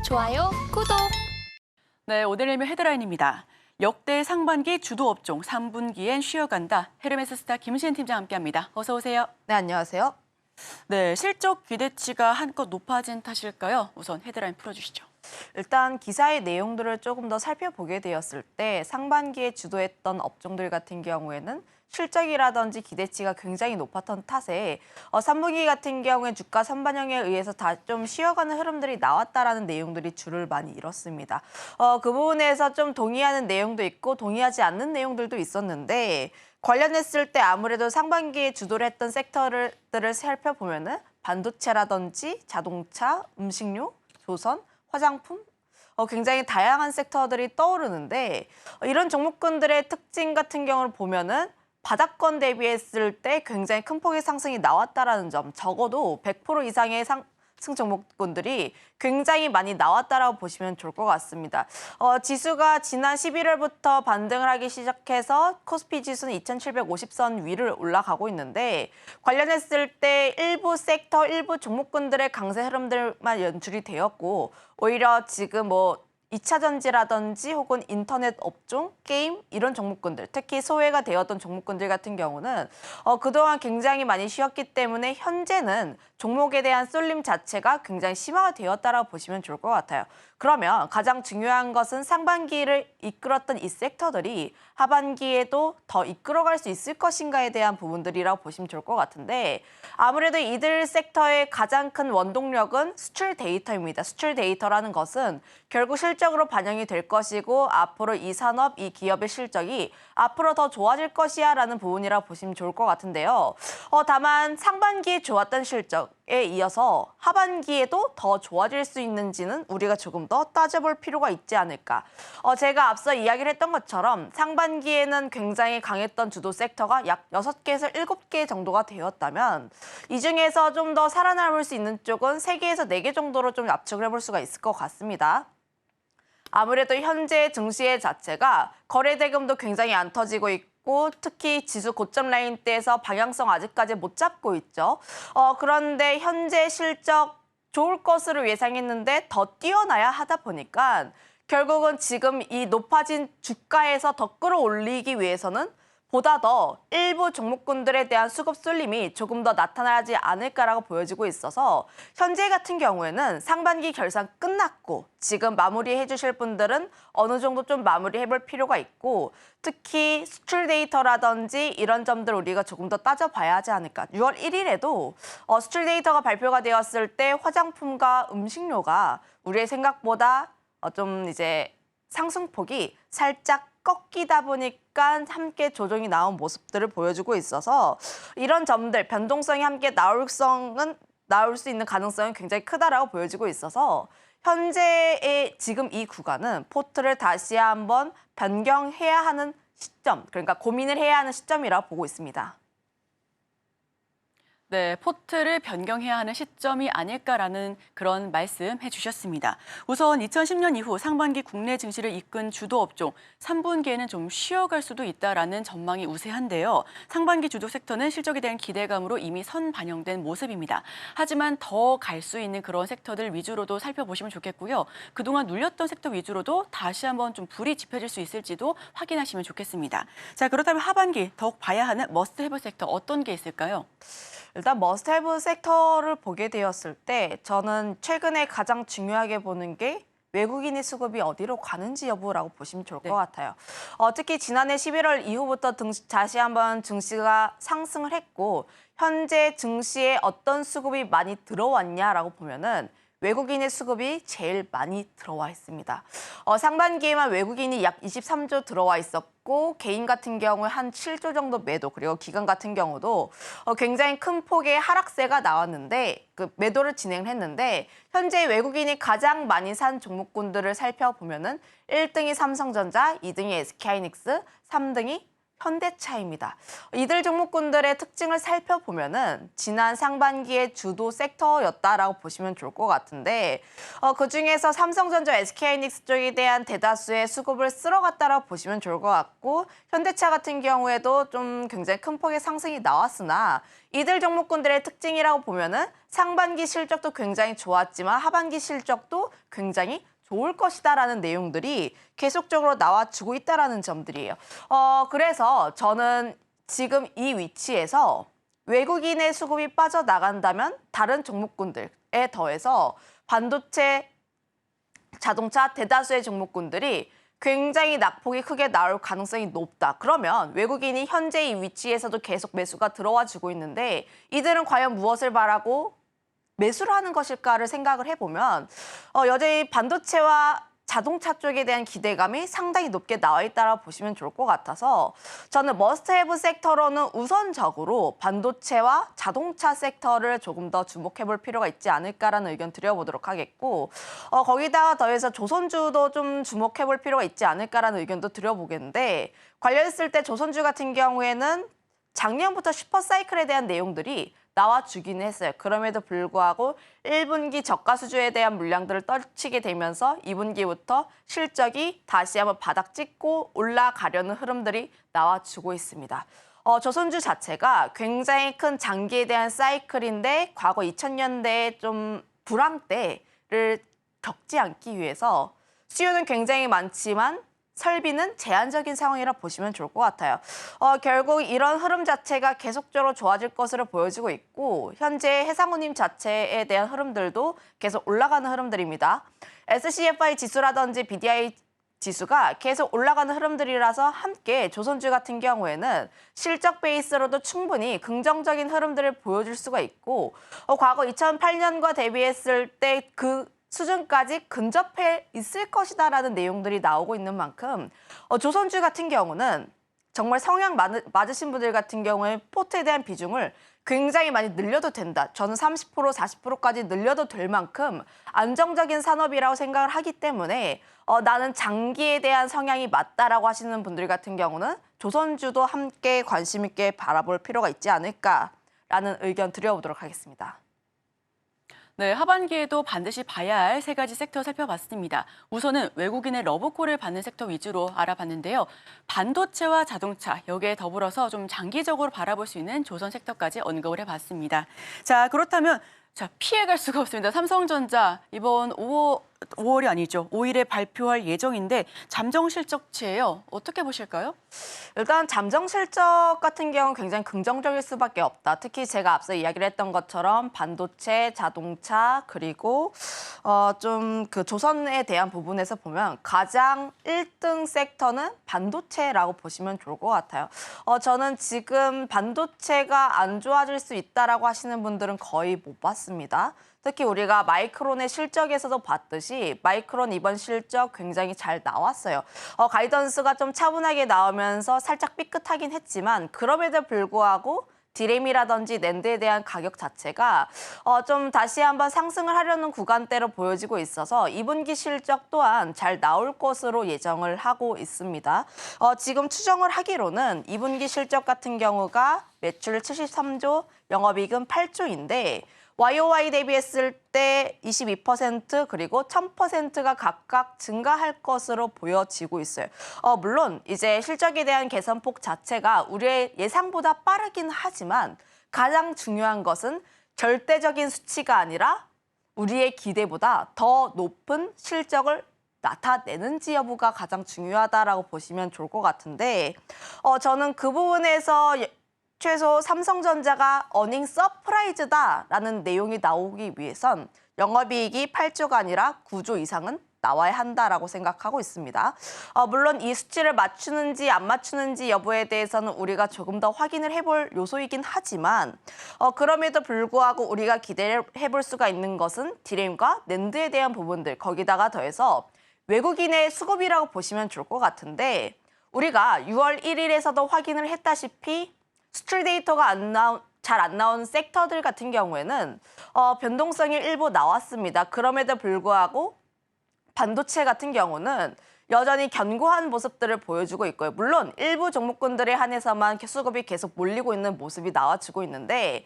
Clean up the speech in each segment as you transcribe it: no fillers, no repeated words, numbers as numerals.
좋아요, 구독. 네, 오늘 일면 헤드라인입니다. 역대 상반기 주도 업종 3분기엔 쉬어간다. 헤르메스 스타 김시은 팀장 함께합니다. 어서 오세요. 네, 안녕하세요. 네, 실적 기대치가 한껏 높아진 탓일까요? 우선 헤드라인 풀어주시죠. 일단 기사의 내용들을 조금 더 살펴보게 되었을 때 상반기에 주도했던 업종들 같은 경우에는 실적이라든지 기대치가 굉장히 높았던 탓에 3분기 같은 경우에 주가 선반영에 의해서 다 좀 쉬어가는 흐름들이 나왔다라는 내용들이 줄을 많이 잃었습니다. 그 부분에서 좀 동의하는 내용도 있고 동의하지 않는 내용들도 있었는데 관련했을 때 아무래도 상반기에 주도를 했던 섹터들을 살펴보면은 반도체라든지 자동차, 음식료, 조선, 화장품, 굉장히 다양한 섹터들이 떠오르는데 이런 종목군들의 특징 같은 경우를 보면은 바닥권 대비했을 때 굉장히 큰 폭의 상승이 나왔다라는 점, 적어도 100% 이상의 상승 종목군들이 굉장히 많이 나왔다라고 보시면 좋을 것 같습니다. 지수가 지난 11월부터 반등을 하기 시작해서 코스피 지수는 2750선 위를 올라가고 있는데 관련했을 때 일부 섹터, 일부 종목군들의 강세 흐름들만 연출이 되었고 오히려 지금 2차 전지라든지 혹은 인터넷 업종, 게임 이런 종목군들, 특히 소외가 되었던 종목군들 같은 경우는 그동안 굉장히 많이 쉬었기 때문에 현재는 종목에 대한 쏠림 자체가 굉장히 심화가 되었다라고 보시면 좋을 것 같아요. 그러면 가장 중요한 것은 상반기를 이끌었던 이 섹터들이 하반기에도 더 이끌어갈 수 있을 것인가에 대한 부분들이라고 보시면 좋을 것 같은데 아무래도 이들 섹터의 가장 큰 원동력은 수출 데이터입니다. 수출 데이터라는 것은 결국 실적으로 반영이 될 것이고 앞으로 이 산업, 이 기업의 실적이 앞으로 더 좋아질 것이야 라는 부분이라고 보시면 좋을 것 같은데요. 다만 상반기에 좋았던 실적에 이어서 하반기에도 더 좋아질 수 있는지는 우리가 조금 더 따져볼 필요가 있지 않을까. 제가 앞서 이야기를 했던 것처럼 상반기에는 굉장히 강했던 주도 섹터가 약 6개에서 7개 정도가 되었다면 이 중에서 좀 더 살아남을 수 있는 쪽은 3개에서 4개 정도로 좀 압축을 해볼 수가 있을 것 같습니다. 아무래도 현재 증시 자체가 거래 대금도 굉장히 안 터지고 있고 특히 지수 고점 라인대에서 방향성 아직까지 못 잡고 있죠. 그런데 현재 실적 좋을 것으로 예상했는데 더 뛰어나야 하다 보니까 결국은 지금 이 높아진 주가에서 더 끌어올리기 위해서는 보다 더 일부 종목군들에 대한 수급 쏠림이 조금 더 나타나지 않을까라고 보여지고 있어서 현재 같은 경우에는 상반기 결산 끝났고 지금 마무리해 주실 분들은 어느 정도 좀 마무리해볼 필요가 있고 특히 수출 데이터라든지 이런 점들 우리가 조금 더 따져봐야 하지 않을까. 6월 1일에도 수출 데이터가 발표가 되었을 때 화장품과 음식료가 우리의 생각보다 좀 이제 상승폭이 살짝 꺾이다 보니까 함께 조정이 나온 모습들을 보여주고 있어서 이런 점들, 변동성이 함께 나올 수 있는 가능성은 굉장히 크다라고 보여지고 있어서 현재의 지금 이 구간은 포트를 다시 한번 변경해야 하는 시점, 그러니까 고민을 해야 하는 시점이라고 보고 있습니다. 네, 포트를 변경해야 하는 시점이 아닐까라는 그런 말씀 해주셨습니다. 우선 2010년 이후 상반기 국내 증시를 이끈 주도 업종 3분기에는 좀 쉬어갈 수도 있다라는 전망이 우세한데요. 상반기 주도 섹터는 실적에 대한 기대감으로 이미 선반영된 모습입니다. 하지만 더 갈 수 있는 그런 섹터들 위주로도 살펴보시면 좋겠고요. 그동안 눌렸던 섹터 위주로도 다시 한번 좀 불이 지펴질 수 있을지도 확인하시면 좋겠습니다. 자, 그렇다면 하반기 더욱 봐야 하는 머스트 해브 섹터 어떤 게 있을까요? 일단 머스트헤브 섹터를 보게 되었을 때 저는 최근에 가장 중요하게 보는 게 외국인의 수급이 어디로 가는지 여부라고 보시면 좋을 것 같아요. 특히 지난해 11월 이후부터 다시 한번 증시가 상승을 했고 현재 증시에 어떤 수급이 많이 들어왔냐라고 보면은 외국인의 수급이 제일 많이 들어와 있습니다. 상반기에만 외국인이 약 23조 들어와 있었고 개인 같은 경우에 한 7조 정도 매도 그리고 기관 같은 경우도 굉장히 큰 폭의 하락세가 나왔는데 그 매도를 진행했는데 현재 외국인이 가장 많이 산 종목군들을 살펴보면은 1등이 삼성전자, 2등이 SK하이닉스, 3등이 현대차입니다. 이들 종목군들의 특징을 살펴보면은 지난 상반기의 주도 섹터였다라고 보시면 좋을 것 같은데 그중에서 삼성전자, SK하이닉스 쪽에 대한 대다수의 수급을 쓸어갔다라고 보시면 좋을 것 같고 현대차 같은 경우에도 좀 굉장히 큰 폭의 상승이 나왔으나 이들 종목군들의 특징이라고 보면은 상반기 실적도 굉장히 좋았지만 하반기 실적도 굉장히 좋을 것이다라는 내용들이 계속적으로 나와주고 있다라는 점들이에요. 그래서 저는 지금 이 위치에서 외국인의 수급이 빠져나간다면 다른 종목군들에 더해서 반도체, 자동차 대다수의 종목군들이 굉장히 낙폭이 크게 나올 가능성이 높다. 그러면 외국인이 현재 이 위치에서도 계속 매수가 들어와 주고 있는데 이들은 과연 무엇을 바라고 매수를 하는 것일까를 생각을 해보면 여전히 반도체와 자동차 쪽에 대한 기대감이 상당히 높게 나와 있다고 보시면 좋을 것 같아서 저는 머스트헤브 섹터로는 우선적으로 반도체와 자동차 섹터를 조금 더 주목해볼 필요가 있지 않을까라는 의견 드려보도록 하겠고 거기다가 더해서 조선주도 좀 주목해볼 필요가 있지 않을까라는 의견도 드려보겠는데 관련했을 때 조선주 같은 경우에는 작년부터 슈퍼사이클에 대한 내용들이 나와주기는 했어요. 그럼에도 불구하고 1분기 저가 수주에 대한 물량들을 떨치게 되면서 2분기부터 실적이 다시 한번 바닥 찍고 올라가려는 흐름들이 나와주고 있습니다. 조선주 자체가 굉장히 큰 장기에 대한 사이클인데 과거 2000년대의 좀 불황 때를 겪지 않기 위해서 수요는 굉장히 많지만 설비는 제한적인 상황이라 보시면 좋을 것 같아요. 결국 이런 흐름 자체가 계속적으로 좋아질 것으로 보여지고 있고 현재 해상운임 자체에 대한 흐름들도 계속 올라가는 흐름들입니다. SCFI 지수라든지 BDI 지수가 계속 올라가는 흐름들이라서 함께 조선주 같은 경우에는 실적 베이스로도 충분히 긍정적인 흐름들을 보여줄 수가 있고 과거 2008년과 대비했을 때 그 수준까지 근접해 있을 것이다라는 내용들이 나오고 있는 만큼 조선주 같은 경우는 정말 성향 맞으신 분들 같은 경우에 포트에 대한 비중을 굉장히 많이 늘려도 된다. 저는 30%, 40%까지 늘려도 될 만큼 안정적인 산업이라고 생각을 하기 때문에 나는 장기에 대한 성향이 맞다라고 하시는 분들 같은 경우는 조선주도 함께 관심 있게 바라볼 필요가 있지 않을까라는 의견 드려보도록 하겠습니다. 네, 하반기에도 반드시 봐야 할 세 가지 섹터 살펴봤습니다. 우선은 외국인의 러브콜을 받는 섹터 위주로 알아봤는데요. 반도체와 자동차, 여기에 더불어서 좀 장기적으로 바라볼 수 있는 조선 섹터까지 언급을 해봤습니다. 자, 그렇다면 피해갈 수가 없습니다. 삼성전자 이번 5월이 아니죠. 5일에 발표할 예정인데 잠정 실적치예요. 어떻게 보실까요? 일단 잠정 실적 같은 경우는 굉장히 긍정적일 수밖에 없다. 특히 제가 앞서 이야기를 했던 것처럼 반도체, 자동차 그리고 좀 그 조선에 대한 부분에서 보면 가장 1등 섹터는 반도체라고 보시면 좋을 것 같아요. 저는 지금 반도체가 안 좋아질 수 있다라고 하시는 분들은 거의 못 봤습니다. 특히 우리가 마이크론의 실적에서도 봤듯이 마이크론 이번 실적 굉장히 잘 나왔어요. 가이던스가 좀 차분하게 나오면서 살짝 삐끗하긴 했지만 그럼에도 불구하고 디램이라든지 낸드에 대한 가격 자체가 좀 다시 한번 상승을 하려는 구간대로 보여지고 있어서 2분기 실적 또한 잘 나올 것으로 예정을 하고 있습니다. 지금 추정을 하기로는 2분기 실적 같은 경우가 매출 73조, 영업이익은 8조인데 YOY 대비했을 때 22% 그리고 1000%가 각각 증가할 것으로 보여지고 있어요. 물론 이제 실적에 대한 개선폭 자체가 우리의 예상보다 빠르긴 하지만 가장 중요한 것은 절대적인 수치가 아니라 우리의 기대보다 더 높은 실적을 나타내는지 여부가 가장 중요하다라고 보시면 좋을 것 같은데 저는 그 부분에서 최소 삼성전자가 어닝 서프라이즈다라는 내용이 나오기 위해선 영업이익이 8조가 아니라 9조 이상은 나와야 한다라고 생각하고 있습니다. 물론 이 수치를 맞추는지 안 맞추는지 여부에 대해서는 우리가 조금 더 확인을 해볼 요소이긴 하지만 그럼에도 불구하고 우리가 기대를 해볼 수가 있는 것은 디램과 낸드에 대한 부분들 거기다가 더해서 외국인의 수급이라고 보시면 좋을 것 같은데 우리가 6월 1일에서도 확인을 했다시피 수출 데이터가 잘 안 나온 섹터들 같은 경우에는 변동성이 일부 나왔습니다. 그럼에도 불구하고 반도체 같은 경우는 여전히 견고한 모습들을 보여주고 있고요. 물론 일부 종목군들에 한해서만 수급이 계속 몰리고 있는 모습이 나와주고 있는데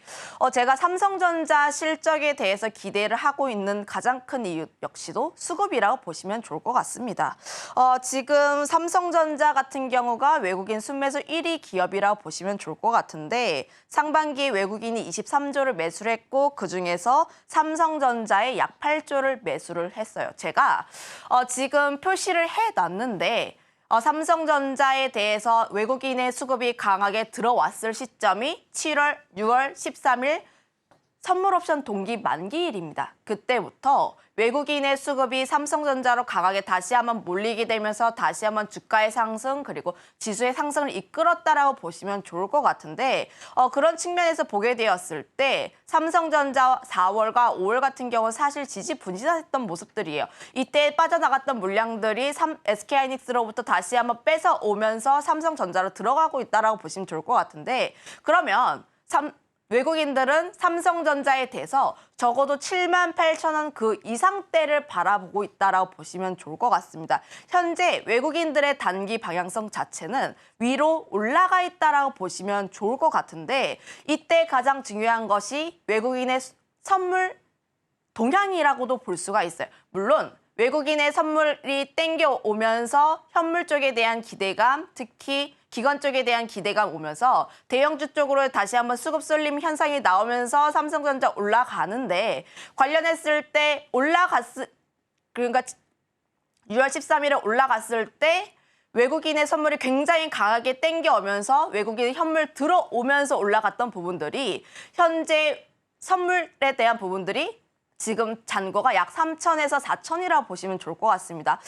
제가 삼성전자 실적에 대해서 기대를 하고 있는 가장 큰 이유 역시도 수급이라고 보시면 좋을 것 같습니다. 지금 삼성전자 같은 경우가 외국인 순매수 1위 기업이라고 보시면 좋을 것 같은데 상반기 외국인이 23조를 매수를 했고 그중에서 삼성전자에 약 8조를 매수를 했어요. 제가 지금 표시를 해놨는데 삼성전자에 대해서 외국인의 수급이 강하게 들어왔을 시점이 7월, 6월 13일 선물 옵션 동기 만기일입니다. 그때부터 외국인의 수급이 삼성전자로 강하게 다시 한번 몰리게 되면서 다시 한번 주가의 상승 그리고 지수의 상승을 이끌었다라고 보시면 좋을 것 같은데 그런 측면에서 보게 되었을 때 삼성전자 4월과 5월 같은 경우는 사실 지지분지했던 모습들이에요. 이때 빠져나갔던 물량들이 SK하이닉스로부터 다시 한번 뺏어오면서 삼성전자로 들어가고 있다라고 보시면 좋을 것 같은데 그러면 외국인들은 삼성전자에 대해서 적어도 78,000원 그 이상대를 바라보고 있다라고 보시면 좋을 것 같습니다. 현재 외국인들의 단기 방향성 자체는 위로 올라가 있다라고 보시면 좋을 것 같은데 이때 가장 중요한 것이 외국인의 선물 동향이라고도 볼 수가 있어요. 물론 외국인의 선물이 땡겨오면서 현물 쪽에 대한 기대감, 특히 기관 쪽에 대한 기대감 오면서 대형주 쪽으로 다시 한번 수급 쏠림 현상이 나오면서 삼성전자 올라가는데 관련했을 때 그러니까 6월 13일에 올라갔을 때 외국인의 선물이 굉장히 강하게 땡겨오면서 외국인의 현물 들어오면서 올라갔던 부분들이 현재 선물에 대한 부분들이 지금 잔고가 약 3천에서 4천이라고 보시면 좋을 것 같습니다.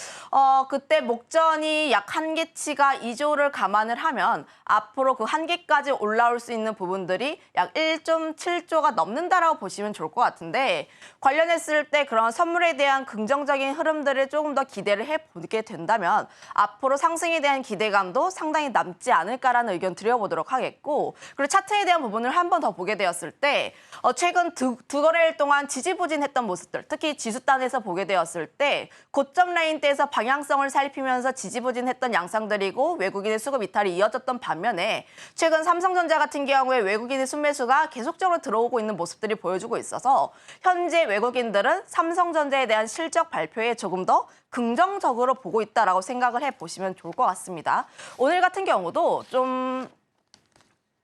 그때 목전이 약 한계치가 2조를 감안을 하면 앞으로 그 한계까지 올라올 수 있는 부분들이 약 1.7조가 넘는다라고 보시면 좋을 것 같은데 관련했을 때 그런 선물에 대한 긍정적인 흐름들을 조금 더 기대를 해보게 된다면 앞으로 상승에 대한 기대감도 상당히 남지 않을까라는 의견 드려보도록 하겠고 그리고 차트에 대한 부분을 한 번 더 보게 되었을 때 최근 두 거래일 동안 지지부진했던 모습들, 특히 지수단에서 보게 되었을 때 고점 라인대에서 방향성을 살피면서 지지부진했던 양상들이고 외국인의 수급 이탈이 이어졌던 반면에 최근 삼성전자 같은 경우에 외국인의 순매수가 계속적으로 들어오고 있는 모습들이 보여주고 있어서 현재 외국인들은 삼성전자에 대한 실적 발표에 조금 더 긍정적으로 보고 있다라고 생각을 해보시면 좋을 것 같습니다. 오늘 같은 경우도 좀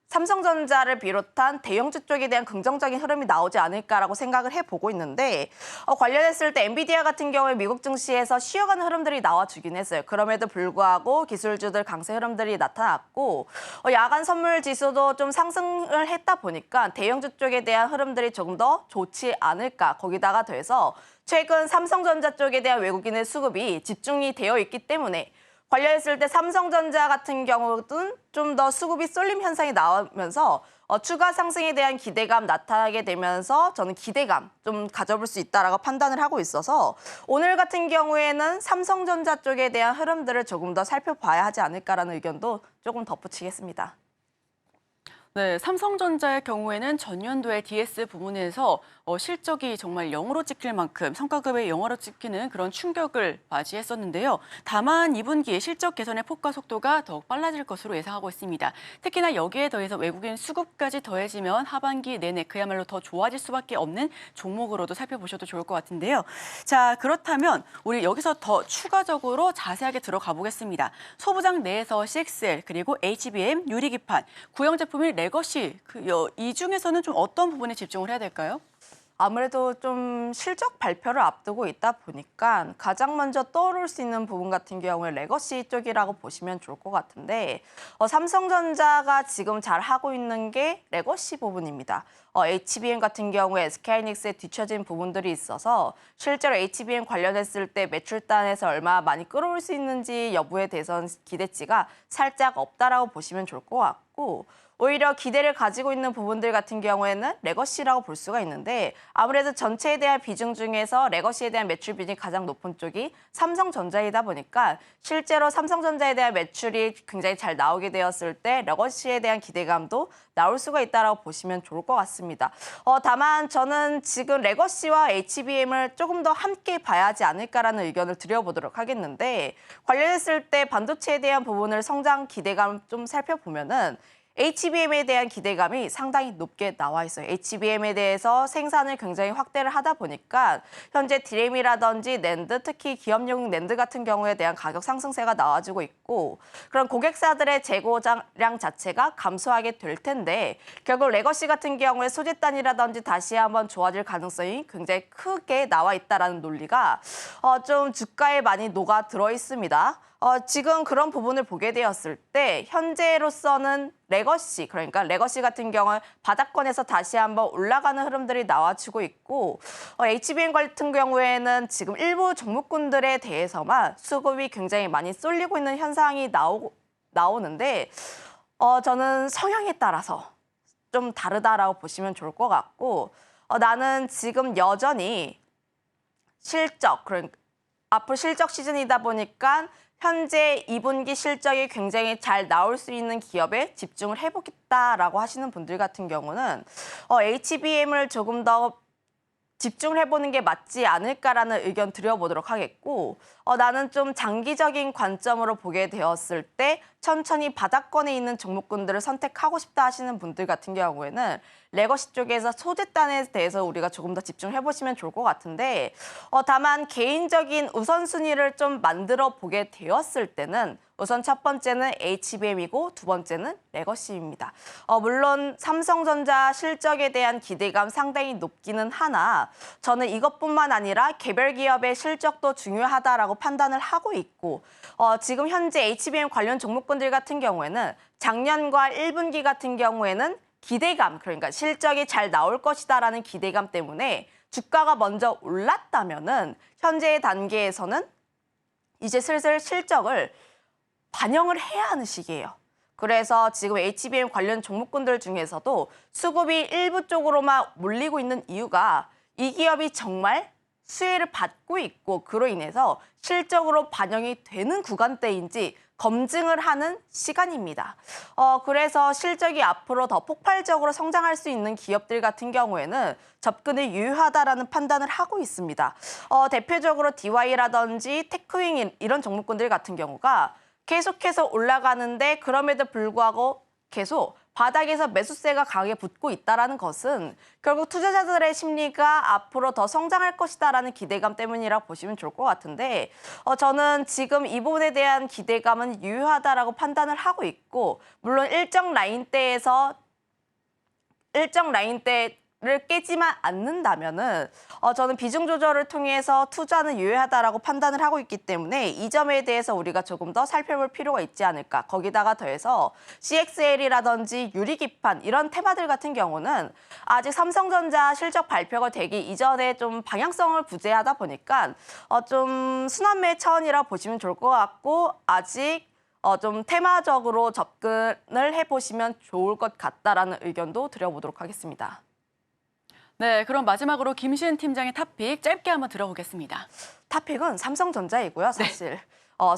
삼성전자를 비롯한 대형주 쪽에 대한 긍정적인 흐름이 나오지 않을까라고 생각을 해보고 있는데 관련했을 때 엔비디아 같은 경우에 미국 증시에서 쉬어가는 흐름들이 나와주긴 했어요. 그럼에도 불구하고 기술주들 강세 흐름들이 나타났고 야간 선물 지수도 좀 상승을 했다 보니까 대형주 쪽에 대한 흐름들이 조금 더 좋지 않을까. 거기다가 더해서 최근 삼성전자 쪽에 대한 외국인의 수급이 집중이 되어 있기 때문에 관련했을 때 삼성전자 같은 경우는 좀 더 수급이 쏠림 현상이 나오면서 추가 상승에 대한 기대감 나타나게 되면서 저는 기대감 좀 가져볼 수 있다라고 판단을 하고 있어서 오늘 같은 경우에는 삼성전자 쪽에 대한 흐름들을 조금 더 살펴봐야 하지 않을까라는 의견도 조금 덧붙이겠습니다. 네, 삼성전자의 경우에는 전년도에 DS 부문에서 실적이 정말 영어로 찍힐 만큼 성과급의 영어로 찍히는 그런 충격을 맞이했었는데요. 다만 2분기에 실적 개선의 폭과 속도가 더욱 빨라질 것으로 예상하고 있습니다. 특히나 여기에 더해서 외국인 수급까지 더해지면 하반기 내내 그야말로 더 좋아질 수밖에 없는 종목으로도 살펴보셔도 좋을 것 같은데요. 자, 그렇다면 우리 여기서 더 추가적으로 자세하게 들어가 보겠습니다. 소부장 내에서 CXL 그리고 HBM, 유리기판, 구형 제품인 레거시 이 중에서는 좀 어떤 부분에 집중을 해야 될까요? 아무래도 좀 실적 발표를 앞두고 있다 보니까 가장 먼저 떠오를 수 있는 부분 같은 경우에 레거시 쪽이라고 보시면 좋을 것 같은데 삼성전자가 지금 잘 하고 있는 게 레거시 부분입니다. HBM 같은 경우에 SK하이닉스에 뒤처진 부분들이 있어서 실제로 HBM 관련했을 때 매출단에서 얼마 많이 끌어올 수 있는지 여부에 대해서는 기대치가 살짝 없다라고 보시면 좋을 것 같고 오히려 기대를 가지고 있는 부분들 같은 경우에는 레거시라고 볼 수가 있는데 아무래도 전체에 대한 비중 중에서 레거시에 대한 매출 비중이 가장 높은 쪽이 삼성전자이다 보니까 실제로 삼성전자에 대한 매출이 굉장히 잘 나오게 되었을 때 레거시에 대한 기대감도 나올 수가 있다고 보시면 좋을 것 같습니다. 다만 저는 지금 레거시와 HBM을 조금 더 함께 봐야 하지 않을까라는 의견을 드려보도록 하겠는데 관련했을 때 반도체에 대한 부분을 성장 기대감 좀 살펴보면은 HBM에 대한 기대감이 상당히 높게 나와 있어요. HBM에 대해서 생산을 굉장히 확대를 하다 보니까 현재 디램이라든지 낸드, 특히 기업용 낸드 같은 경우에 대한 가격 상승세가 나와주고 있고 그런 고객사들의 재고량 자체가 감소하게 될 텐데 결국 레거시 같은 경우에 소재 단이라든지 다시 한번 좋아질 가능성이 굉장히 크게 나와 있다는 논리가 좀 주가에 많이 녹아 들어 있습니다. 지금 그런 부분을 보게 되었을 때 현재로서는 레거시, 그러니까 레거시 같은 경우는 바닥권에서 다시 한번 올라가는 흐름들이 나와주고 있고 HBM 같은 경우에는 지금 일부 종목군들에 대해서만 수급이 굉장히 많이 쏠리고 있는 현상이 나오는데 저는 성향에 따라서 좀 다르다라고 보시면 좋을 것 같고 나는 지금 여전히 실적, 그러니까 앞으로 실적 시즌이다 보니까 현재 2분기 실적이 굉장히 잘 나올 수 있는 기업에 집중을 해보겠다라고 하시는 분들 같은 경우는 HBM을 조금 더 집중을 해보는 게 맞지 않을까라는 의견 드려보도록 하겠고 나는 좀 장기적인 관점으로 보게 되었을 때 천천히 바닥권에 있는 종목군들을 선택하고 싶다 하시는 분들 같은 경우에는 레거시 쪽에서 소재단에 대해서 우리가 조금 더 집중해보시면 좋을 것 같은데 다만 개인적인 우선순위를 좀 만들어 보게 되었을 때는 우선 첫 번째는 HBM이고 두 번째는 레거시입니다. 물론 삼성전자 실적에 대한 기대감 상당히 높기는 하나 저는 이것뿐만 아니라 개별 기업의 실적도 중요하다라고 판단을 하고 있고 지금 현재 HBM 관련 종목군들 같은 경우에는 작년과 1분기 같은 경우에는 기대감, 그러니까 실적이 잘 나올 것이다라는 기대감 때문에 주가가 먼저 올랐다면은 현재의 단계에서는 이제 슬슬 실적을 반영을 해야 하는 시기예요. 그래서 지금 HBM 관련 종목군들 중에서도 수급이 일부 쪽으로만 몰리고 있는 이유가 이 기업이 정말 수혜를 받고 있고 그로 인해서 실적으로 반영이 되는 구간대인지 검증을 하는 시간입니다. 그래서 실적이 앞으로 더 폭발적으로 성장할 수 있는 기업들 같은 경우에는 접근이 유효하다라는 판단을 하고 있습니다. 대표적으로 DY라든지 테크윙 이런 종목군들 같은 경우가 계속해서 올라가는데 그럼에도 불구하고 계속 바닥에서 매수세가 강하게 붙고 있다는 것은 결국 투자자들의 심리가 앞으로 더 성장할 것이다라는 기대감 때문이라고 보시면 좋을 것 같은데 저는 지금 이 부분에 대한 기대감은 유효하다라고 판단을 하고 있고 물론 일정 라인대를 깨지만 않는다면은 저는 비중 조절을 통해서 투자는 유효하다라고 판단을 하고 있기 때문에 이 점에 대해서 우리가 조금 더 살펴볼 필요가 있지 않을까. 거기다가 더해서 CXL이라든지 유리기판 이런 테마들 같은 경우는 아직 삼성전자 실적 발표가 되기 이전에 좀 방향성을 부재하다 보니까 좀 순환매 차원이라고 보시면 좋을 것 같고 아직 좀 테마적으로 접근을 해보시면 좋을 것 같다라는 의견도 드려보도록 하겠습니다. 네, 그럼 마지막으로 김시은 팀장의 탑픽 짧게 한번 들어보겠습니다. 탑픽은 삼성전자이고요, 사실.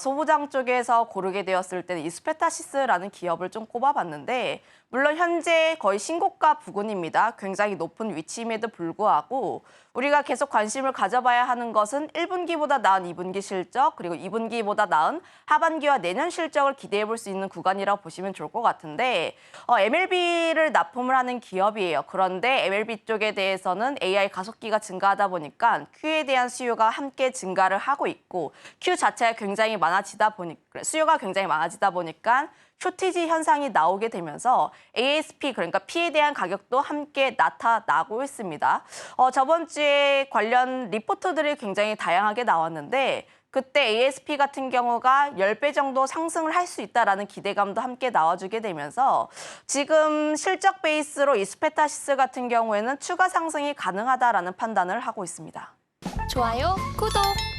소부장 쪽에서 고르게 되었을 때는 이스페타시스라는 기업을 좀 꼽아봤는데 물론 현재 거의 신고가 부근입니다. 굉장히 높은 위치임에도 불구하고 우리가 계속 관심을 가져봐야 하는 것은 1분기보다 나은 2분기 실적 그리고 2분기보다 나은 하반기와 내년 실적을 기대해 볼 수 있는 구간이라고 보시면 좋을 것 같은데 MLB를 납품을 하는 기업이에요. 그런데 MLB 쪽에 대해서는 AI 가속기가 증가하다 보니까 Q에 대한 수요가 함께 증가를 하고 있고 Q 자체가 굉장히 많아지다 보니까 수요가 굉장히 많아지다 보니까 쇼티지 현상이 나오게 되면서 ASP 그러니까 P에 대한 가격도 함께 나타나고 있습니다. 저번 주에 관련 리포트들이 굉장히 다양하게 나왔는데 그때 ASP 같은 경우가 10배 정도 상승을 할 수 있다라는 기대감도 함께 나와주게 되면서 지금 실적 베이스로 이스페타시스 같은 경우에는 추가 상승이 가능하다라는 판단을 하고 있습니다. 좋아요, 구독!